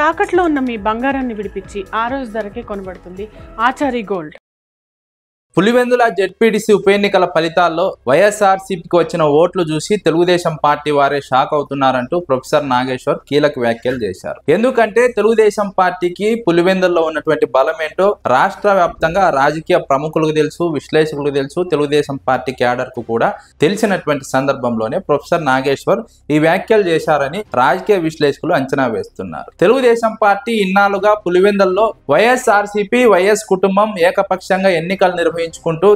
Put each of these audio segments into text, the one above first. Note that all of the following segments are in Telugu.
తాకట్లో ఉన్న మీ బంగారాన్ని విడిపించి ఆ రోజు ధరకే కొనబడుతుంది ఆచారి గోల్డ్. పులివెందుల జెడ్పీటీసీ ఉప ఎన్నికల ఫలితాల్లో వైఎస్ఆర్సీపీకి వచ్చిన ఓట్లు చూసి తెలుగుదేశం పార్టీ వారే షాక్ అవుతున్నారంటూ ప్రొఫెసర్ నాగేశ్వర్ కీలక వ్యాఖ్యలు చేశారు. ఎందుకంటే తెలుగుదేశం పార్టీకి పులివెందుల్లో ఉన్నటువంటి బలం ఏంటో రాష్ట్ర వ్యాప్తంగా రాజకీయ ప్రముఖులకు తెలుసు, విశ్లేషకులకు తెలుసు, తెలుగుదేశం పార్టీ క్యాడర్ కు కూడా తెలిసినటువంటి సందర్భంలోనే ప్రొఫెసర్ నాగేశ్వర్ ఈ వ్యాఖ్యలు చేశారని రాజకీయ విశ్లేషకులు అంచనా వేస్తున్నారు. తెలుగుదేశం పార్టీ ఇన్నాళ్లుగా పులివెందుల్లో వైఎస్ఆర్సీపీ వైఎస్ కుటుంబం ఏకపక్షంగా ఎన్నికలు నిర్వహించుకుంటూ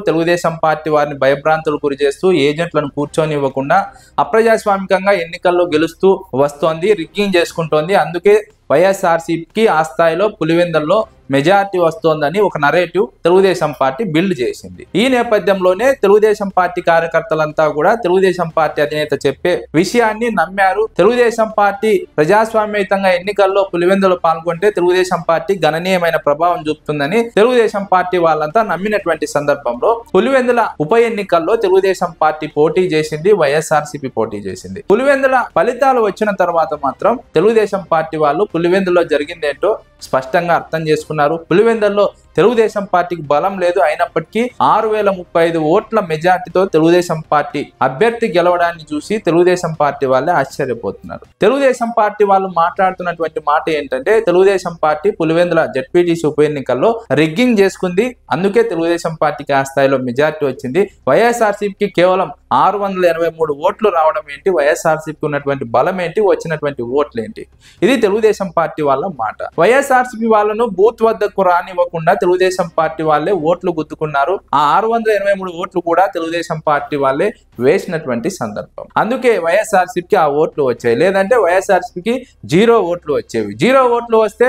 తెలుగుదేశం పార్టీ వారిని భయభ్రాంతులు గురి చేస్తూ ఏజెంట్లను కూర్చొనివ్వకుండా అప్రజాస్వామికంగా ఎన్నికల్లో గెలుస్తూ వస్తోంది, రిగ్గింగ్ చేసుకుంటోంది. అందుకే వైఎస్ఆర్సీపీకి ఆ స్థాయిలో పులివెందుల్లో మెజారిటీ వస్తోందని ఒక నరేటివ్ తెలుగుదేశం పార్టీ బిల్డ్ చేసింది. ఈ నేపథ్యంలోనే తెలుగుదేశం పార్టీ కార్యకర్తలంతా కూడా తెలుగుదేశం పార్టీ అధినేత చెప్పే విషయాన్ని నమ్మారు. తెలుగుదేశం పార్టీ ప్రజాస్వామ్యయుతంగా ఎన్నికల్లో పులివెందులో పాల్గొంటే తెలుగుదేశం పార్టీ గణనీయమైన ప్రభావం చూపుతుందని తెలుగుదేశం పార్టీ వాళ్ళంతా నమ్మినటువంటి సందర్భంలో పులివెందుల ఉప ఎన్నికల్లో తెలుగుదేశం పార్టీ పోటీ చేసింది, వైఎస్ఆర్సీపీ పోటీ చేసింది. పులివెందుల ఫలితాలు వచ్చిన తర్వాత మాత్రం తెలుగుదేశం పార్టీ వాళ్ళు పులివెందులో జరిగిందేంటో స్పష్టంగా అర్థం చేసుకున్నారు. పులివెందుల్లో తెలుగుదేశం పార్టీకి బలం లేదు, అయినప్పటికీ 6035 ఓట్ల మెజార్టీతో తెలుగుదేశం పార్టీ అభ్యర్థి గెలవడాన్ని చూసి తెలుగుదేశం పార్టీ వాళ్ళే ఆశ్చర్యపోతున్నారు. తెలుగుదేశం పార్టీ వాళ్ళు మాట్లాడుతున్నటువంటి మాట ఏంటంటే తెలుగుదేశం పార్టీ పులివెందుల జెడ్పీటీసీ ఉప ఎన్నికల్లో రిగ్గింగ్ చేసుకుంది, అందుకే తెలుగుదేశం పార్టీకి ఆ స్థాయిలో మెజార్టీ వచ్చింది. వైఎస్ఆర్సీపీకి కేవలం 683 ఓట్లు రావడం ఏంటి, వైఎస్ఆర్సీపీకి ఉన్నటువంటి బలం ఏంటి, వచ్చినటువంటి ఓట్లు ఏంటి, ఇది తెలుగుదేశం పార్టీ వాళ్ళ మాట. వైఎస్ఆర్సీపీ వాళ్ళను బూత్ వద్దకు రానివ్వకుండా తెలుగుదేశం పార్టీ వాళ్ళే ఓట్లు గుద్దుకున్నారు. ఆ 683 ఓట్లు కూడా తెలుగుదేశం పార్టీ వాళ్ళే వేసినటువంటి సందర్భం. అందుకే వైఎస్ఆర్సీపీకి ఆ ఓట్లు వచ్చాయి. లేదంటే వైఎస్ఆర్సీపీకి 0 ఓట్లు వచ్చేవి. 0 ఓట్లు వస్తే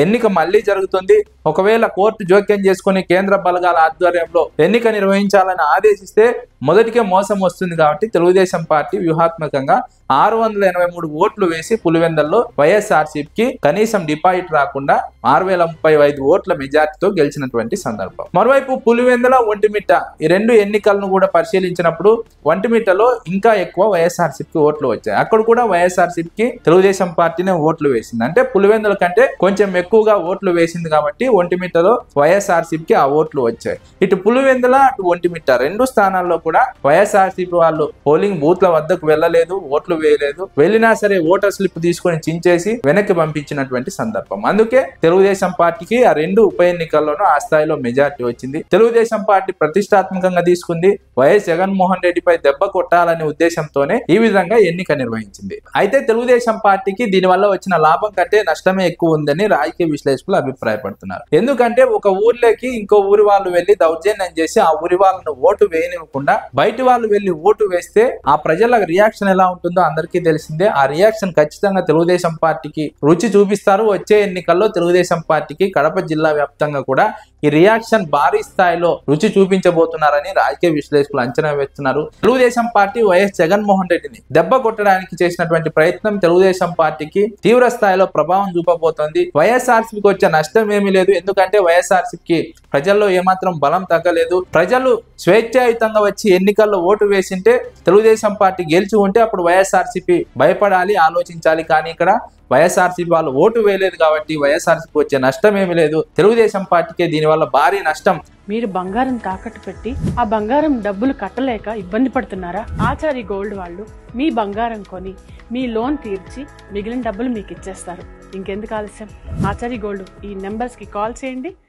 ఎన్నిక మళ్ళీ జరుగుతుంది. ఒకవేళ కోర్టు జోక్యం చేసుకుని కేంద్ర బలగాల ఆధ్వర్యంలో ఎన్నిక నిర్వహించాలని ఆదేశిస్తే మొదటికే మోసం వస్తుంది. కాబట్టి తెలుగుదేశం పార్టీ వ్యూహాత్మకంగా 683 ఓట్లు వేసి పులివెందుల్లో వైఎస్ఆర్సీపీకి కనీసం డిపాజిట్ రాకుండా 6035 ఓట్ల మెజార్టీతో గెలిచినటువంటి సందర్భం. మరోవైపు పులివెందుల, ఒంటిమిట్ట ఈ రెండు ఎన్నికలను కూడా పరిశీలించినప్పుడు ఒంటిమిట్టలో ఇంకా ఎక్కువ వైఎస్ఆర్సీపీకి ఓట్లు వచ్చాయి. అక్కడ కూడా వైఎస్ఆర్సీపీకి తెలుగుదేశం పార్టీనే ఓట్లు వేసింది. అంటే పులివెందుల కంటే కొంచెం ఎక్కువగా ఓట్లు వేసింది కాబట్టి ఒంటిమిట్టలో వైఎస్ఆర్సీపీకి ఆ ఓట్లు వచ్చాయి. ఇటు పులివెందుల, అటు ఒంటిమిట్ట రెండు స్థానాల్లో కూడా వైఎస్ఆర్సీపీ వాళ్ళు పోలింగ్ బూత్ల వద్దకు వెళ్ళలేదు, ఓట్లు వేయలేదు. వెళ్ళినా సరే ఓటర్ స్లిప్ తీసుకొని చించేసి వెనక్కి పంపించినటువంటి సందర్భం. అందుకే తెలుగుదేశం పార్టీకి ఆ రెండు ఉప ఎన్నికల్లోనూ ఆ స్థాయిలో మెజార్టీ వచ్చింది. తెలుగుదేశం పార్టీ ప్రతిష్టాత్మకంగా తీసుకుంది. వైఎస్ జగన్మోహన్ రెడ్డిపై దెబ్బ కొట్టాలనే ఉద్దేశంతోనే ఈ విధంగా ఎన్నిక నిర్వహించింది. అయితే తెలుగుదేశం పార్టీకి దీనివల్ల వచ్చిన లాభం కంటే నష్టమే ఎక్కువ ఉందని రాజకీయ విశ్లేషకులు అభిప్రాయపడుతున్నారు. ఎందుకంటే ఒక ఊర్లోకి ఇంకో ఊరి వాళ్ళు వెళ్లి దౌర్జన్యం చేసి ఆ ఊరి వాళ్ళను ఓటు వేయనివ్వకుండా బయట వాళ్ళు వెళ్లి ఓటు వేస్తే ఆ ప్రజల రియాక్షన్ ఎలా ఉంటుందో అందరికీ తెలిసిందే. ఆ రియాక్షన్ ఖచ్చితంగా తెలుగుదేశం పార్టీకి రుచి చూపిస్తారు. వచ్చే ఎన్నికల్లో తెలుగుదేశం పార్టీకి కడప జిల్లా వ్యాప్తంగా కూడా ఈ రియాక్షన్ భారీ స్థాయిలో రుచి చూపించబోతున్నారని రాజకీయ విశ్లేషకులు అంచనా వేస్తున్నారు. తెలుగుదేశం పార్టీ వైఎస్ జగన్మోహన్ రెడ్డిని దెబ్బ కొట్టడానికి చేసినటువంటి ప్రయత్నం తెలుగుదేశం పార్టీకి తీవ్ర స్థాయిలో ప్రభావం చూపబోతోంది. వైఎస్ఆర్సీపీకి వచ్చే నష్టం ఏమీ లేదు. ఎందుకంటే వైఎస్ఆర్సీపీకి ప్రజల్లో ఏమాత్రం బలం తగ్గలేదు. ప్రజలు స్వేచ్ఛాయుతంగా వచ్చి ఎన్నికల్లో ఓటు వేసింటే తెలుగుదేశం పార్టీ గెలిచి ఉంటే అప్పుడు వైఎస్ఆర్సీపీ భయపడాలి, ఆలోచించాలి. కానీ ఇక్కడ వైఎస్ఆర్సీపీ వాళ్ళు ఓటు వేయలేదు కాబట్టి వైఎస్ఆర్సీపీ వచ్చే నష్టం ఏమీ లేదు. తెలుగుదేశం పార్టీకే దీనివల్ల భారీ నష్టం. మీరు బంగారం తాకట్టు పెట్టి ఆ బంగారం డబ్బులు కట్టలేక ఇబ్బంది పడుతున్నారా? ఆచారి గోల్డ్ వాళ్ళు మీ బంగారం కొని మీ లోన్ తీర్చి మిగిలిన డబ్బులు మీకు ఇచ్చేస్తారు. ఇంకెందుకు ఆలస్యం? ఆచారి గోల్డ్ ఈ నెంబర్స్కి కాల్ చేయండి.